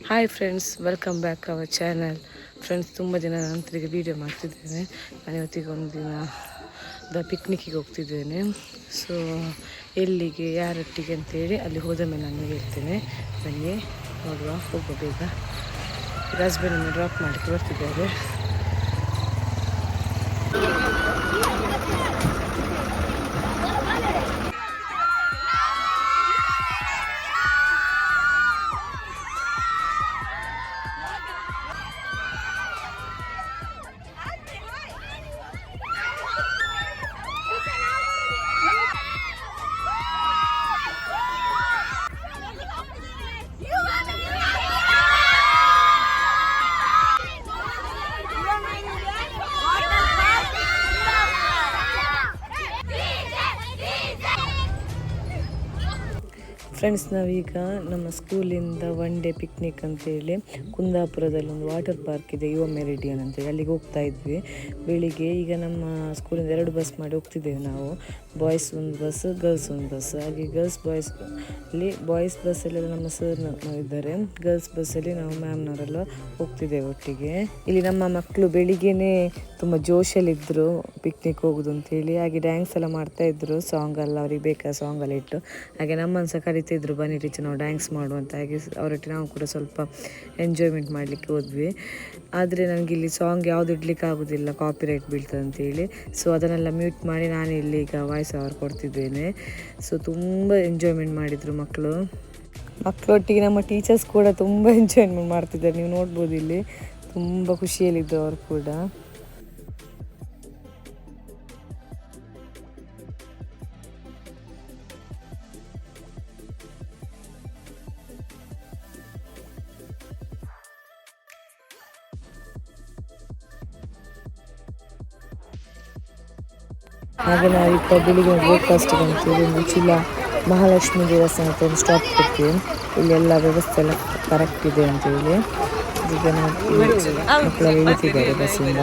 Hi friends, welcome back our channel. Friends, ತುಂಬ ದಿನ ನಂತರ ವೀಡಿಯೋ ಮಾಡ್ತಿದ್ದೇನೆ. ನಾನು ಇವತ್ತಿಗೆ ಒಂದು ದಿನ ಪಿಕ್ನಿಕ್ಕಿಗೆ ಹೋಗ್ತಿದ್ದೇನೆ. ಸೊ ಎಲ್ಲಿಗೆ, ಯಾರೊಟ್ಟಿಗೆ ಅಂತೇಳಿ ಅಲ್ಲಿ ಹೋದ ಮೇಲೆ ನಾನು ಹೇಳ್ತೇನೆ. ಬನ್ನಿ ನೋಡುವ, ಹೋಗುವ ಬೇಗ. ಹಸ್ಬೆಂಡನ್ನು ಡ್ರಾಪ್ ಮಾಡಲಿಕ್ಕೆ ಬರ್ತಿದ್ದಾರೆ. ಫ್ರೆಂಡ್ಸ್, ನಾವೀಗ ನಮ್ಮ ಸ್ಕೂಲಿಂದ ಒನ್ ಡೇ ಪಿಕ್ನಿಕ್ ಅಂತೇಳಿ ಕುಂದಾಪುರದಲ್ಲಿ ಒಂದು ವಾಟರ್ ಪಾರ್ಕ್ ಇದೆ, ಯುವ ಮೆರಿಡಿಯನ್ ಅಂತೇಳಿ, ಅಲ್ಲಿಗೆ ಹೋಗ್ತಾ ಇದ್ವಿ ಬೆಳಿಗ್ಗೆ. ಈಗ ನಮ್ಮ ಸ್ಕೂಲಿಂದ 2 ಬಸ್ ಮಾಡಿ ಹೋಗ್ತಿದ್ದೇವೆ ನಾವು. ಬಾಯ್ಸ್ ಒಂದು ಬಸ್, ಗರ್ಲ್ಸ್ ಒಂದು ಬಸ್. ಹಾಗೆ ಬಾಯ್ಸ್ ಬಸ್ಸಲ್ಲೆಲ್ಲ ನಮ್ಮ ಸರ್ ಇದ್ದಾರೆ, ಗರ್ಲ್ಸ್ ಬಸ್ಸಲ್ಲಿ ನಾವು ಮ್ಯಾಮ್ನವರೆಲ್ಲ ಹೋಗ್ತಿದ್ದೇವೆ ಒಟ್ಟಿಗೆ. ಇಲ್ಲಿ ನಮ್ಮ ಮಕ್ಕಳು ಬೆಳಿಗ್ಗೆನೇ ತುಂಬ ಜೋಶಲ್ಲಿದ್ದರು ಪಿಕ್ನಿಕ್ ಹೋಗೋದು ಅಂತೇಳಿ. ಹಾಗೆ ಡ್ಯಾನ್ಸ್ ಎಲ್ಲ ಮಾಡ್ತಾಯಿದ್ರು, ಸಾಂಗೆಲ್ಲ ಅವ್ರಿಗೆ ಬೇಕಾದ ಸಾಂಗೆಲ್ಲ ಇಟ್ಟು. ಹಾಗೆ ನಮ್ಮನ್ನು ಸಹ ಕರಿತಿದ್ರು, ಬನ್ನಿ ಟೀಚರ್ ನಾವು ಡ್ಯಾನ್ಸ್ ಮಾಡುವಂತ. ಹಾಗೆ ಅವರೊಟ್ಟಿಗೆ ನಾವು ಕೂಡ ಸ್ವಲ್ಪ ಎಂಜಾಯ್ಮೆಂಟ್ ಮಾಡಲಿಕ್ಕೆ ಹೋದ್ವಿ. ಆದರೆ ನನಗೆ ಇಲ್ಲಿ ಸಾಂಗ್ ಯಾವುದು ಇಡ್ಲಿಕ್ಕೆ ಆಗೋದಿಲ್ಲ, ಕಾಪಿರೈಟ್ ಬೀಳ್ತದೆ ಅಂತೇಳಿ. ಸೊ ಅದನ್ನೆಲ್ಲ ಮ್ಯೂಟ್ ಮಾಡಿ ನಾನು ಇಲ್ಲಿ ಈಗ ವಾಯ್ಸ್ ಓವರ್ ಕೊಡ್ತಿದ್ದೇನೆ. ಸೊ ತುಂಬ ಎಂಜಾಯ್ಮೆಂಟ್ ಮಾಡಿದರು ಮಕ್ಕಳೊಟ್ಟಿಗೆ. ನಮ್ಮ ಟೀಚರ್ಸ್ ಕೂಡ ತುಂಬ ಎಂಜಾಯ್ಮೆಂಟ್ ಮಾಡ್ತಿದ್ದಾರೆ, ನೀವು ನೋಡ್ಬೋದು ಇಲ್ಲಿ. ತುಂಬ ಖುಷಿಯಲ್ಲಿದ್ದು ಅವರು ಕೂಡ. ಹಾಗೆ ನಾವೀಗ ಬೆಳಿಗ್ಗೆ ಬ್ರೇಕ್ಫಾಸ್ಟಿಗೆ ಅಂತೇಳಿ ಒಂದು ಉಚ್ಚಿಲ ಮಹಾಲಕ್ಷ್ಮಿ ದೇವಸ್ಥಾನಕ್ಕೆ ಒಂದು ಸ್ಟಾಪ್ ಕೊಡ್ತೀವಿ. ಇಲ್ಲೆಲ್ಲ ವ್ಯವಸ್ಥೆ ಎಲ್ಲ ಕರೆಕ್ಟ್ ಇದೆ ಅಂತೇಳಿ. ಈಗ ನಾವು ಮಕ್ಕಳೆಲ್ಲ ಇಳಿತಿದ್ದಾರೆ ಬಸ್ಸಿಂದ.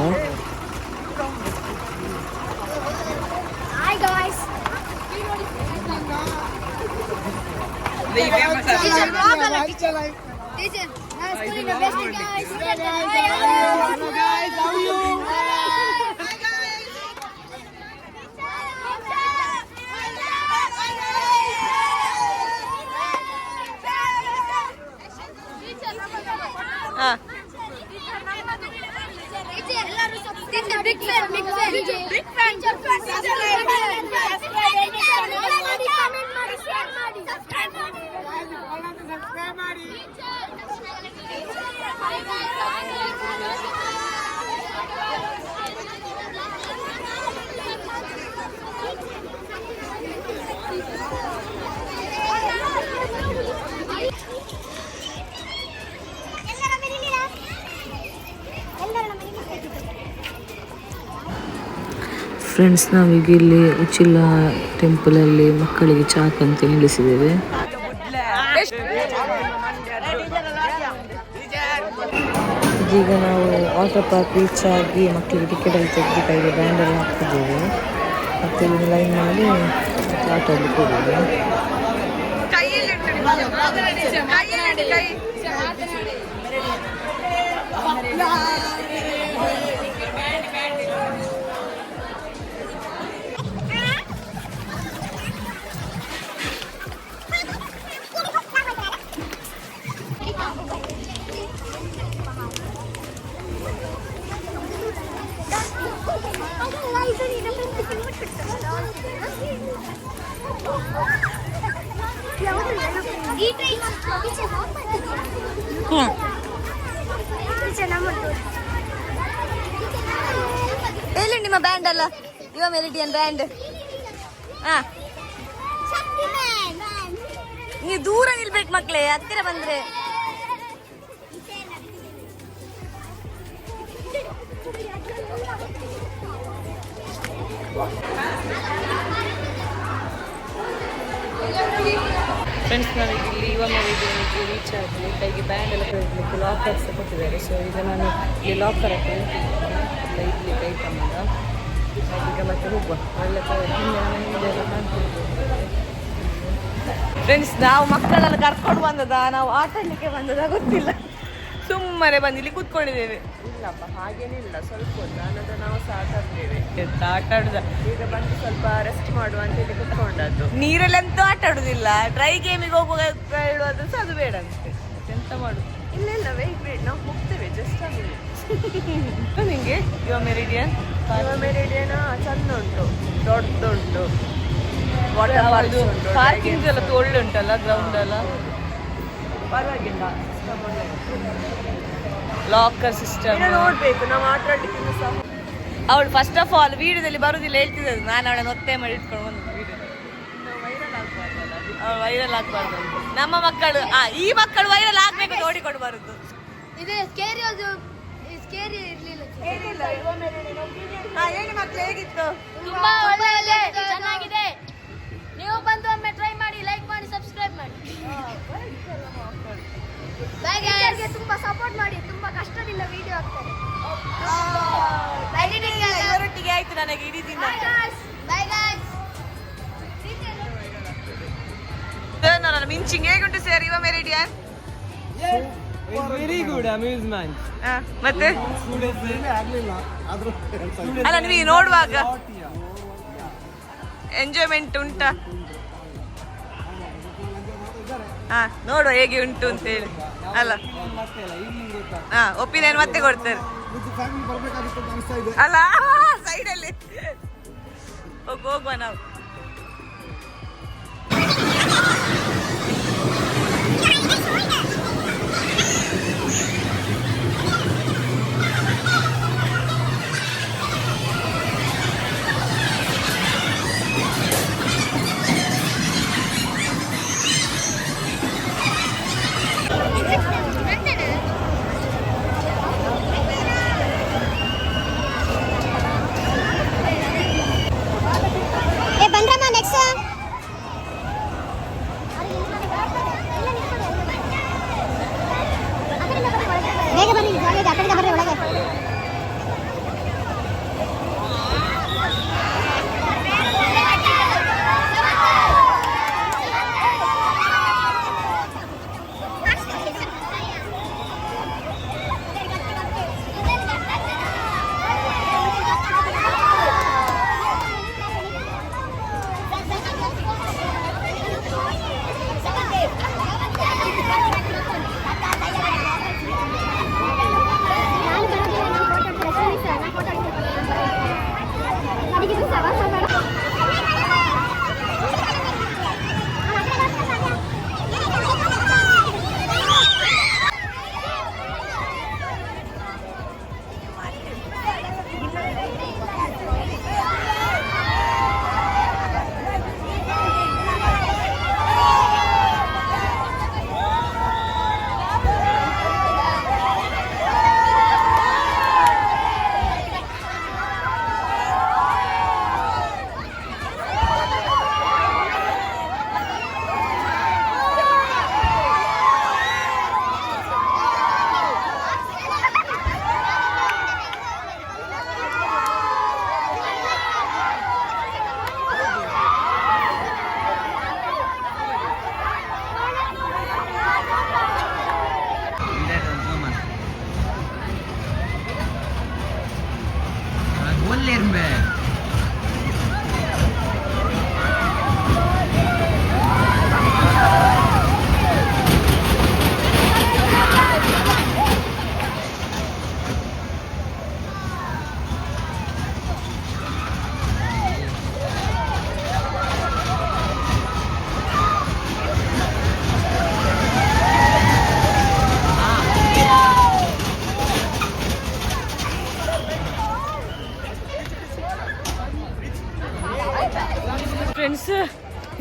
ಫ್ರೆಂಡ್ಸ್, ನಾವೀಗ ಇಲ್ಲಿ ಉಚ್ಚಿಲ ಟೆಂಪಲಲ್ಲಿ ಮಕ್ಕಳಿಗೆ ಚಾಕ್ ಅಂತ ನಿಲ್ಲಿಸಿದ್ದೇವೆ. ಈಗ ನಾವು ವಾಟರ್ ಪಾರ್ಕ್ ರೀಚ್ ಆಗಿ ಮಕ್ಕಳಿಗೆ ಟಿಕೆಟ್ ಅಲ್ಲಿ ತೆಗೆದು ಕೈಗೆ ಬ್ಯಾಂಡ್ ಎಲ್ಲ ಹಾಕ್ತಿದ್ದೇವೆ. ಮತ್ತು ಇಲ್ಲಿ ಲೈನ್ ಮಾಡಿ ಆಟ ಆಡಲಿಕ್ಕೆ ಹೋಗೋದು. ಎಲ್ಲಿ ನಿಮ್ಮ ಬ್ಯಾಂಡ್ ಅಲ್ಲ, ಯುವ ಮೆರಿಡಿಯನ್ ಬ್ಯಾಂಡ್? ನೀವು ದೂರ ನಿಲ್ಬೇಕು ಮಕ್ಳೇ, ಹತ್ತಿರ ಬಂದ್ರೆ. ಫ್ರೆಂಡ್ಸ್, ನಾವೀಗ ಇಲ್ಲಿ ಯುವ ಮೆರಿಡಿಯನ್ಗೆ ರೀಚ್ ಆದ್ವಿ. ಕೈಗೆ ಬ್ಯಾಂಡ್ ಎಲ್ಲ ಕಳಿಸ್ಲಿಕ್ಕೆ ಲಾಕರ್ಸ್ ಕೊಟ್ಟಿದ್ದಾರೆ. ಸೊ ಈಗ ನಾನು ಇಲ್ಲಿ ಲಾಕರ್ ಹಾಕಿದ್ದೀನಿ, ಇಲ್ಲಿ ಕೈ ತಮ್ಮದ. ಈಗ ಮತ್ತೆ ಹೋಗುವ. ಒಳ್ಳೆ ಹಿಂದೆ ಎಲ್ಲ ಕಾಣ್ತಿರ್ಬೋದು. ಫ್ರೆಂಡ್ಸ್, ನಾವು ಮಕ್ಕಳೆಲ್ಲ ಕರ್ಕೊಂಡು ಬಂದದ, ನಾವು ಆಟ ಆಡ್ಲಿಕ್ಕೆ ಬಂದದ ಗೊತ್ತಿಲ್ಲ, ಸುಮ್ಮನೆ ಬಂದು ಇಲ್ಲಿ ಕೂತ್ಕೊಂಡಿದ್ದೇವೆ. ಇಲ್ಲಪ್ಪ, ಹಾಗೇನಿಲ್ಲ, ಸ್ವಲ್ಪ ಹೊತ್ತು ಆನಂತರ ನಾವು ಸಹ ಆಟ ಆಡ್ತೇವೆ. ಎಂತ ಆಟ ಆಡುದ, ಈಗ ಬಂದು ಸ್ವಲ್ಪ ರೆಸ್ಟ್ ಮಾಡುವ ಅಂತ ಹೇಳಿ ಕೂತ್ಕೊಂಡದ್ದು. ನೀರಲ್ಲಂತೂ ಆಟ ಆಡುದಿಲ್ಲ, ಡ್ರೈ ಗೇಮಿಗೆ ಹೋಗುವಾಗ ಹೇಳುವುದು ಸಹ ಅದು ಬೇಡ ಅಂತೆ. ಎಂತ ಮಾಡುದು? ಇಲ್ಲ ವೇಟ್ ನಾವು ಹೋಗ್ತೇವೆ ಜಸ್ಟ್ ಆಗಿದೆ. ನಿಂಗೆ ಯುವ ಮೆರಿಡಿಯನ್ ಚಂದ ಉಂಟು, ದೊಡ್ಡದುಂಟು, ಪಾರ್ಕಿಂಗ್ ಎಲ್ಲ ಒಳ್ಳೆ ಉಂಟಲ್ಲ, ಗ್ರೌಂಡ್ ಎಲ್ಲ ಪರವಾಗಿಲ್ಲ. ಲಾಕರ್ ಸಿಸ್ಟಮ್ ನೋಡ್ಬೇಕು, ನಾವು ಆಟ ಆಡ್ಲಿಕ್ಕೆ ಸಹ. ಅವಳು ಫಸ್ಟ್ ಆಫ್ ಆಲ್ ವಿಡಿಯೋದಲ್ಲಿ ಬರುದಿಲ್ಲ ಹೇಳ್ತಿದ್ದದ್ದು, ನಾನು ಅವಳನ್ನು ಒತ್ತೆ ಮಾಡಿ ಇಟ್ಕೊಂಡು ಬಂದು ವೈರಲ್ ಆಗ್ಬಾರ್ದು. ನಮ್ಮ ಮಕ್ಕಳು ಈ ಮಕ್ಕಳು ವೈರಲ್ ಆಗ್ಬೇಕು ನೋಡಿಕೊಂಡು ಬರುದು. ಇದು ಸ್ಕೇರಿ, ಅದು ಸ್ಕೇರಿ ಇರ್ಲಿಲ್ಲ. ಹೇಳಿ ಮಕ್ಳು, ಹೇಗಿತ್ತು? ತುಂಬಾ ಒಳ್ಳೆ ಚೆನ್ನಾಗಿದೆ. ನೀವು ಬಂದು ಒಮ್ಮೆ ಟ್ರೈ ಮಾಡಿ, ಲೈಕ್ ಮಾಡಿ, ಸಬ್ಸ್ಕ್ರೈಬ್ ಮಾಡಿ. ತುಂಬಾ ಸಪೋರ್ಟ್ ಮಾಡಿ, ತುಂಬಾ ಕಷ್ಟದಿಂದ ವಿಡಿಯೋ ಆಗ್ತಾರೆ. ಇವರೊಟ್ಟಿಗೆ ಆಯ್ತು ನನಗೆ ಇಡೀ ದಿನ. ಮಿಂಚಿಂಗ್ ಹೇಗುಂಟು ಸರ್ ಯುವ ಮೆರಿಡಿಯನ್? Very good amusement. ಮತ್ತೆ ಅಲ್ಲ, ನೀವು ನೋಡುವಾಗ ಎಂಜಾಯ್ಮೆಂಟ್ ಉಂಟಾ? ನೋಡುವ ಹೇಗೆ ಉಂಟು ಅಂತ ಹೇಳಿ ಅಲ್ಲ. ಒಪಿನಿಯನ್ ಮತ್ತೆ ಕೊಡ್ತಾರೆ ಅಲ್ಲ, ಸೈಡಲ್ಲಿ ಹೋಗುವ ನಾವು. ಫ್ರೆಂಡ್ಸ್,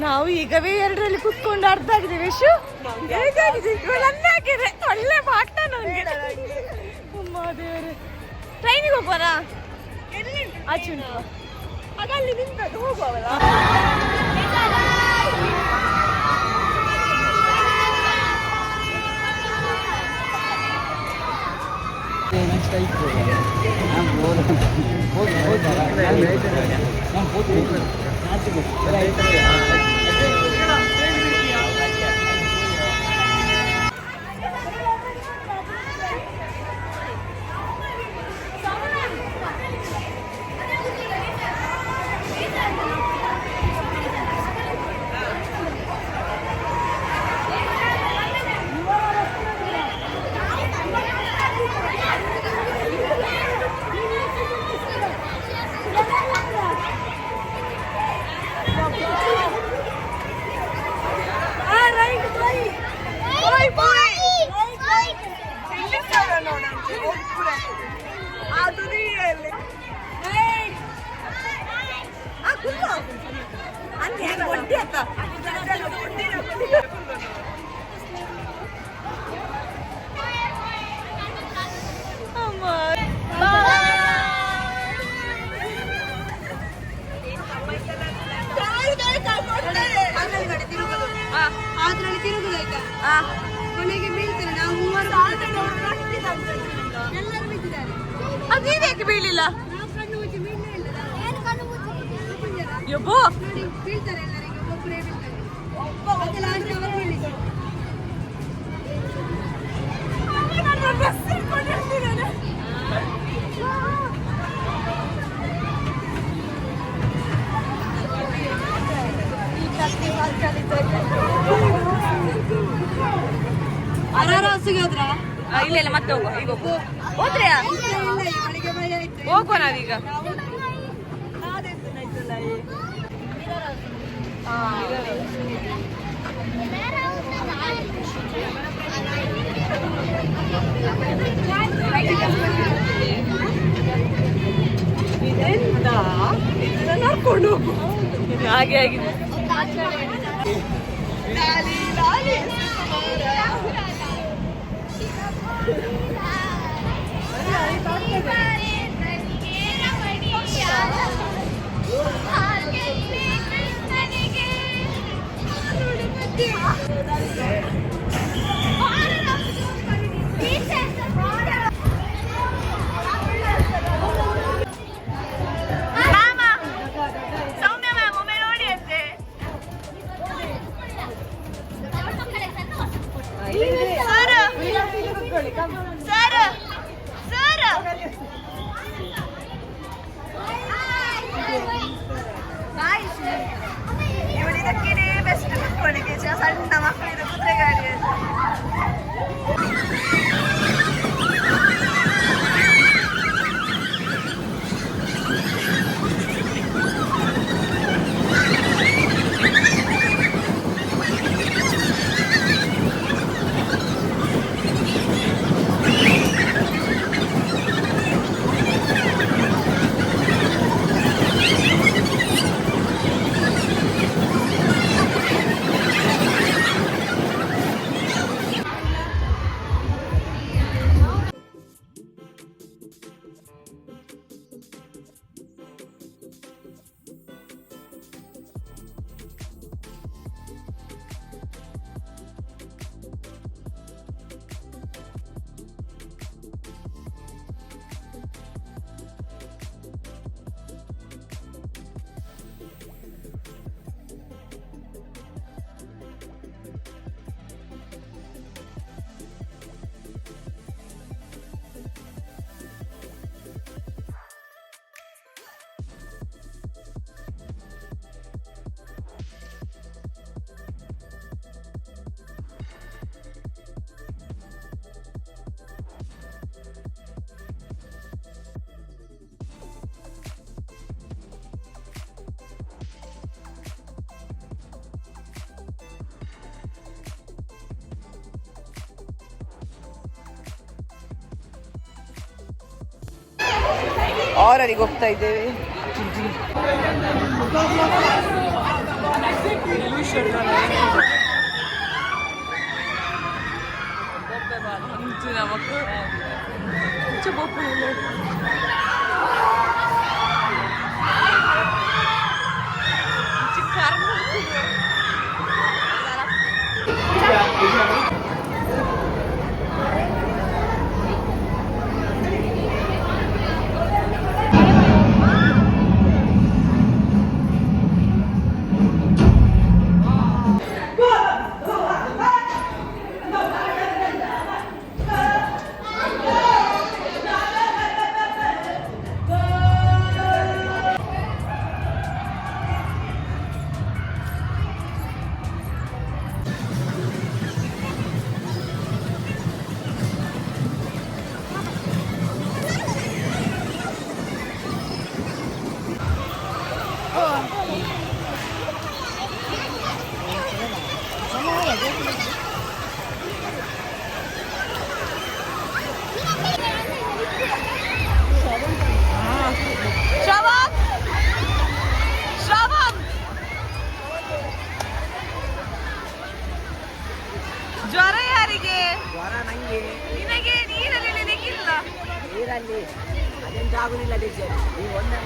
ನಾವು ಈಗವೇ ಎರಡರಲ್ಲಿ ಕುತ್ಕೊಂಡು ಅರ್ಧ ಆಗಿದ್ದೇವೆ. ಹೇಗಾಗಿದೆ ಹಾಕಿದ್ರೆ ಒಳ್ಳೆ ಪಾಠ ನನಗೆ. ಅಮ್ಮ ದೇವರೇ, ಟ್ರೈನಿಗೆ ಹೋಗುವನ ಆಚೆ ಉಂಟು, ಆಗ ಅಲ್ಲಿ ನಿಂತದ್ದು ಹೋಗುವಲ್ಲ. ಯಾಕೆ ಬೀಳಿಲ್ಲ ಯಬ್ಬೋ ಇಲ್ಲ ಇಲ್ಲ ಮತ್ತೆ ಹೋಗುವ ಈಗ ಹೋದ್ರಿಯಾ ಹೋಗುವ ನಾವೀಗ ಇದೆಂತ ಇದನ್ನ ನೋಡ್ಕೊಂಡು ಹೋಗು ಹಾಗೆ ಆಗಿದೆ ಸಣ್ಣ ಮಕ್ಕಳಿಗೆ ಕುದುರೆ ಗಾಡಿ ಆರರಿಗೆ ಹೋಗ್ತಾ ಇದ್ದೇವೆ ಜ್ವರ ಯಾರಿಗೆ? ಜ್ವರ ನಂಗೆ. ನಿನಗೆ ನೀರಲ್ಲಿ ನೆನೆಗಿಲ್ಲ. ನೀರಲ್ಲಿ ಅದೆಂತ ಆಗುದಿಲ್ಲ ಟೀಚರ್. ನೀವು ಒಮ್ಮೆ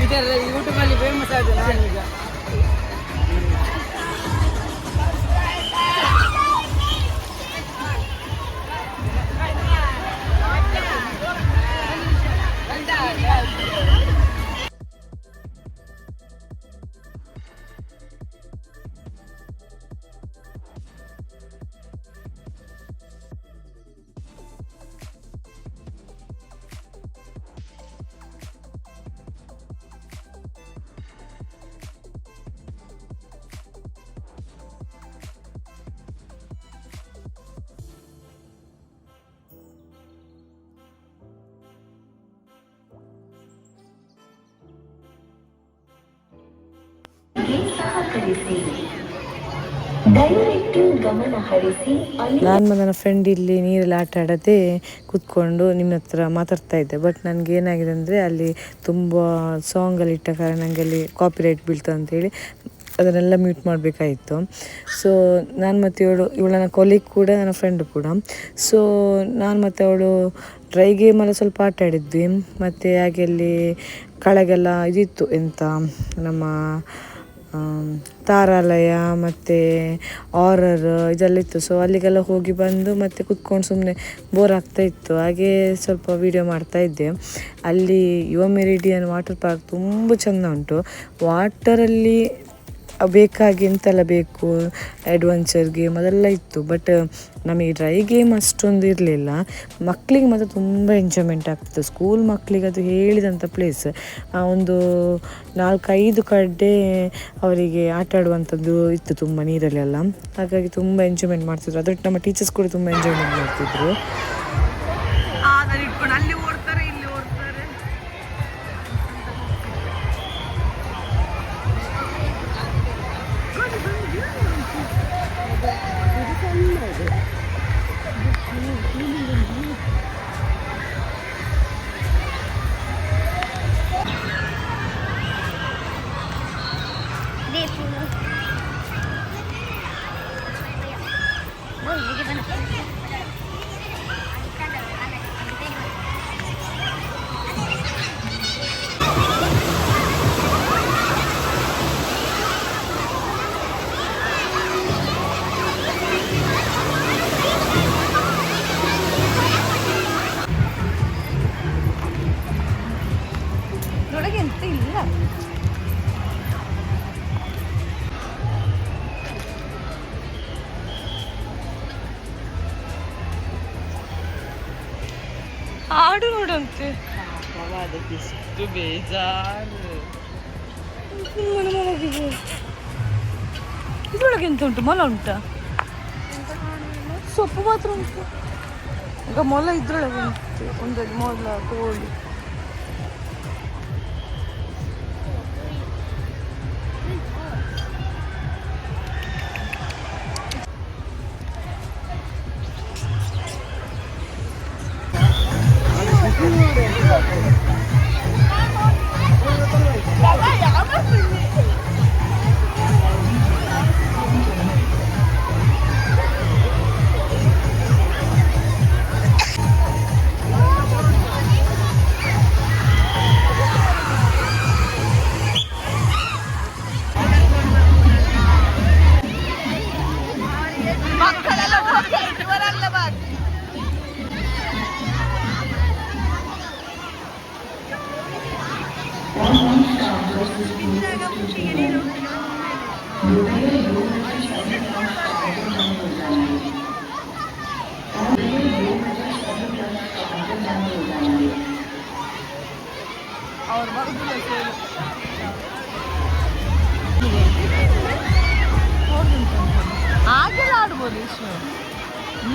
ಇದರಲ್ಲಿ ಯೂಟ್ಯೂಬಲ್ಲಿ ಫೇಮಸ್ ಆಯಿತು ನಾನೀಗ. ನಾನು ಮತ್ತು ನನ್ನ ಫ್ರೆಂಡ್ ಇಲ್ಲಿ ನೀರಲ್ಲಿ ಆಟ ಆಡದೆ ಕೂತ್ಕೊಂಡು ನಿಮ್ಮ ಹತ್ರ ಮಾತಾಡ್ತಾ ಇದ್ದೆ. ಬಟ್ ನನಗೆ ಏನಾಗಿದೆ ಅಂದರೆ ಅಲ್ಲಿ ತುಂಬ ಸಾಂಗಲ್ಲಿ ಇಟ್ಟ ಕಾರಣ ನನಗೆ ಅಲ್ಲಿ ಕಾಪಿರೈಟ್ ಬೀಳ್ತದೆ ಅಂತೇಳಿ ಅದನ್ನೆಲ್ಲ ಮ್ಯೂಟ್ ಮಾಡಬೇಕಾಯಿತು. ಸೊ ನಾನು ಮತ್ತು ಇವಳು ನನ್ನ ಕೊಲೀಗ್ ಕೂಡ ನನ್ನ ಫ್ರೆಂಡ್ ಕೂಡ. ಸೊ ನಾನು ಮತ್ತು ಅವಳು ಡ್ರೈ ಗೇಮೆಲ್ಲ ಸ್ವಲ್ಪ ಆಟ ಆಡಿದ್ವಿ. ಮತ್ತು ಹಾಗೆ ಅಲ್ಲಿ ಕೆಳಗೆಲ್ಲ ಇದಿತ್ತು ಎಂತ ನಮ್ಮ ತಾರಾಲಯ ಮತ್ತು ಆರರ್ ಇದೆಲ್ಲ ಇತ್ತು. ಸೊ ಅಲ್ಲಿಗೆಲ್ಲ ಹೋಗಿ ಬಂದು ಮತ್ತೆ ಕುತ್ಕೊಂಡು ಸುಮ್ಮನೆ ಬೋರ್ ಆಗ್ತಾಯಿತ್ತು. ಹಾಗೆ ಸ್ವಲ್ಪ ವೀಡಿಯೋ ಮಾಡ್ತಾಯಿದ್ದೆ. ಅಲ್ಲಿ ಯುವ ಮೆರಿಡಿಯನ್ ವಾಟರ್ ಪಾರ್ಕ್ ತುಂಬ ಚೆಂದ ಉಂಟು. ವಾಟರಲ್ಲಿ ಬೇಕಾಗಿ ಎಂತೆಲ್ಲ ಬೇಕು ಅಡ್ವೆಂಚರ್ ಗೇಮ್ ಅದೆಲ್ಲ ಇತ್ತು. ಬಟ್ ನಮಗೆ ಡ್ರೈ ಗೇಮ್ ಅಷ್ಟೊಂದು ಇರಲಿಲ್ಲ. ಮಕ್ಕಳಿಗೆ ಮಾತ್ರ ತುಂಬ ಎಂಜಾಯ್ಮೆಂಟ್ ಆಗ್ತಿತ್ತು. ಸ್ಕೂಲ್ ಮಕ್ಕಳಿಗೆ ಅದು ಹೇಳಿದಂಥ ಪ್ಲೇಸ್. ಒಂದು 4-5 ಕಡೆ ಅವರಿಗೆ ಆಟ ಆಡುವಂಥದ್ದು ಇತ್ತು ತುಂಬ ನೀರಲ್ಲೆಲ್ಲ. ಹಾಗಾಗಿ ತುಂಬ ಎಂಜಾಯ್ಮೆಂಟ್ ಮಾಡ್ತಿದ್ರು. ಅದ್ರ ನಮ್ಮ ಟೀಚರ್ಸ್ ಕೂಡ ತುಂಬ ಎಂಜಾಯ್ಮೆಂಟ್ ಮಾಡ್ತಿದ್ರು. ಅಲ್ಲಿ ಓಡ್ತಾರೆ ಇಲ್ಲಿ ಓಡ್ತಾರೆ. ಒಳಗೆ ಎಂತ ಇಲ್ಲ. ಹಾಡು ನೋಡಂತೆ. ಅದಕ್ಕಿಷ್ಟು ಬೇಜಾರು. ಇದ್ರೊಳಗೆ ಎಂತ ಉಂಟು? ಮೊಲ ಉಂಟಾ? ಸೊಪ್ಪು ಮಾತ್ರ ಉಂಟು. ಈಗ ಮೊಲ ಇದ್ರೊಳಗೆ ಉಂಟು. ಒಂದಲ್ಲಿ ಮೊಲ ಕೋಳಿ. ಹಾಗೆಲ್ಲ ಆಡ್ಬೋದು. ಇಷ್ಟು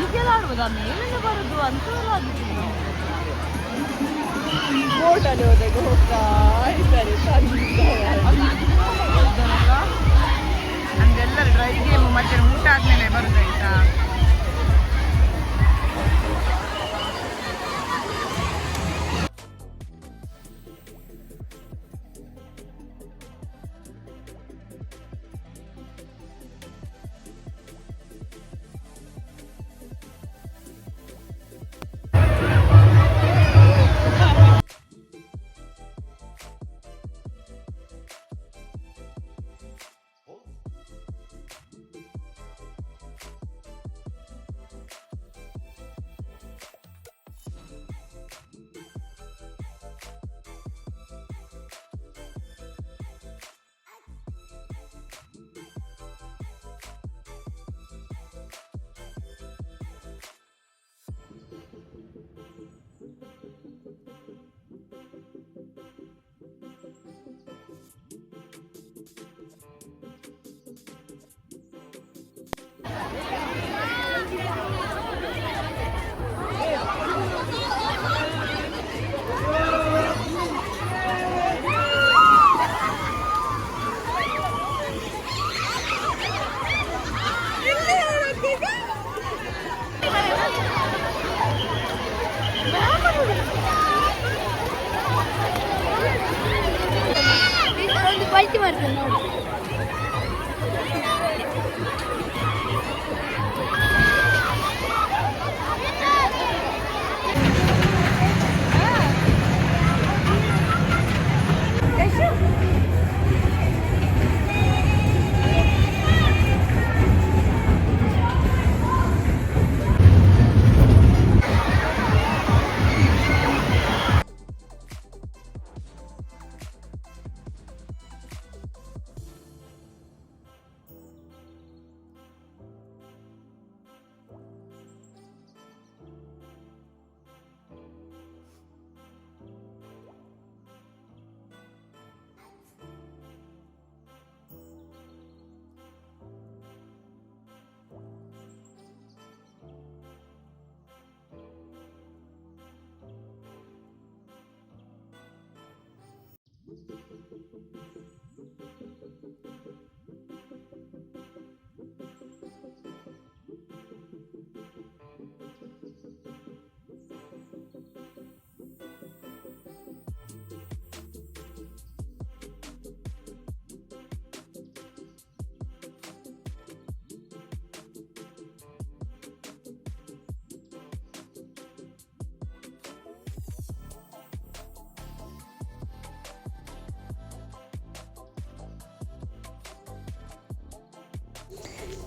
ಈಗೆಲ್ಲ ಆಡ್ಬೋದು. ಆ ಮೇಲೆಲ್ಲ ಬರೋದು ಅಂಥವೆಲ್ಲ ಆಗುತ್ತಿಲ್ಲ. ಬೋಟಲ್ಲಿ ಹೋದಾಗ ಹೋಗ್ತಾ ಇದ್ದಾರೆ. ನಮ್ಗೆಲ್ಲರೂ ಡ್ರೈ ಗೇಮು ಮತ್ತೆ ಊಟ ಆದ್ಮೇಲೆ ಬರುದಾಯ್ತಾ.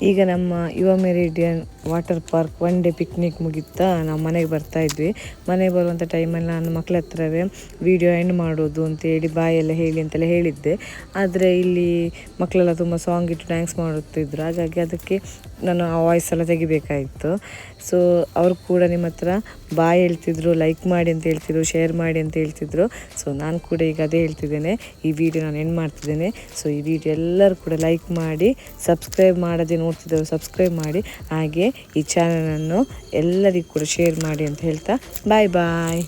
ಈಗ ನಮ್ಮ ಯುವ meridian water park 1 day picnic ಮುಗಿತಾ ನಾವು ಮನೆಗೆ ಬರ್ತಾ ಇದ್ವಿ. ಮನೆಗೆ ಬರುವಂಥ ಟೈಮಲ್ಲಿ ನಾನು ಮಕ್ಕಳ ಹತ್ರವೇ ವಿಡಿಯೋ ಎಂಡ್ ಮಾಡೋದು ಅಂತೇಳಿ ಬಾಯೆಲ್ಲ ಹೇಳಿ ಅಂತೆಲ್ಲ ಹೇಳಿದ್ದೆ. ಆದರೆ ಇಲ್ಲಿ ಮಕ್ಕಳೆಲ್ಲ ತುಂಬ ಸಾಂಗ್ ಇಟ್ಟು ಡ್ಯಾನ್ಸ್ ಮಾಡುತ್ತಿದ್ರು, ಹಾಗಾಗಿ ಅದಕ್ಕೆ ನಾನು ಆ ವಾಯ್ಸ್ ಎಲ್ಲ ತೆಗಿಬೇಕಾಯಿತು. ಸೊ ಅವರು ಕೂಡ ನಿಮ್ಮ ಹತ್ರ ಬಾಯ್ ಹೇಳ್ತಿದ್ರು, ಲೈಕ್ ಮಾಡಿ ಅಂತ ಹೇಳ್ತಿದ್ರು, ಶೇರ್ ಮಾಡಿ ಅಂತ ಹೇಳ್ತಿದ್ರು. ಸೊ ನಾನು ಕೂಡ ಈಗ ಅದೇ ಹೇಳ್ತಿದ್ದೇನೆ, ಈ ವಿಡಿಯೋ ನಾನು ಎಂಡ್ ಮಾಡ್ತಿದ್ದೇನೆ. ಸೊ ಈ ವಿಡಿಯೋ ಎಲ್ಲರೂ ಕೂಡ ಲೈಕ್ ಮಾಡಿ, ಸಬ್ಸ್ಕ್ರೈಬ್ ಮಾಡದೆ ನೋಡ್ತಿದ್ದವರು ಸಬ್ಸ್ಕ್ರೈಬ್ ಮಾಡಿ, ಹಾಗೆ ಈ ಚಾನಲನ್ನು ಎಲ್ಲರಿಗೂ ಕೂಡ ಶೇರ್ ಮಾಡಿ ಅಂತ ಹೇಳ್ತಾ ಬಾಯ್ ಬಾಯ್.